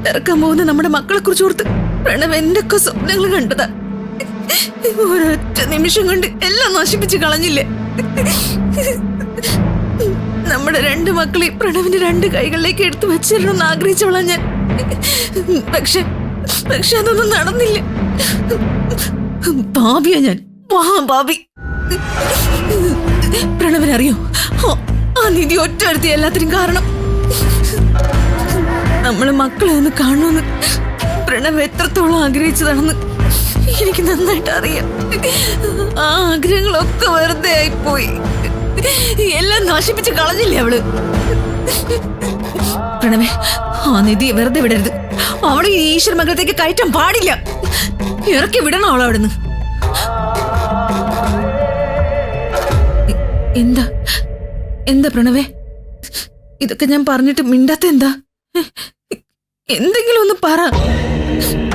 ഇറക്കാൻ പോകുന്ന നമ്മുടെ മക്കളെ കുറിച്ച് ഓർത്ത് പ്രണവ് എന്തൊക്കെ സ്വപ്നങ്ങൾ കണ്ടതാ. ഒരൊറ്റ നിമിഷം കൊണ്ട് എല്ലാം നശിപ്പിച്ച് കളഞ്ഞില്ലേ? നമ്മുടെ രണ്ട് മക്കളെ പ്രണവിന്റെ രണ്ട് കൈകളിലേക്ക് എടുത്തു വെച്ചിരണമെന്ന് ആഗ്രഹിച്ചോളാം ഞാൻ. പക്ഷെ അതൊന്നും നടന്നില്ല. ഭാവിയാ ഞാൻ, ഭാവി. പ്രണവനറിയോ, ആ നിധി ഒറ്റ വരുത്തി എല്ലാത്തിനും കാരണം. നമ്മള് മക്കളെ ഒന്ന് കാണുമെന്ന് പ്രണവ് എത്രത്തോളം ആഗ്രഹിച്ചതാണെന്ന് എനിക്ക് നന്നായിട്ട് അറിയാം. ആ ആഗ്രഹങ്ങളൊക്കെ വെറുതെ ആയിപ്പോയി. എല്ലാം നശിപ്പിച്ച് കളഞ്ഞില്ലേ അവള്? പ്രണവേ, ആ നിധി വെറുതെ വിടരുത്. അവളെ ഈ ഈശ്വര മംഗലത്തേക്ക് കയറ്റാൻ പാടില്ല. ഇറക്കി വിടണം അവളെ അവിടുന്ന്. എന്താ പ്രണവേ, ഇതൊക്കെ ഞാൻ പറഞ്ഞിട്ട് മിണ്ടാത്ത എന്താ? എന്തെങ്കിലും ഒന്ന് പറ.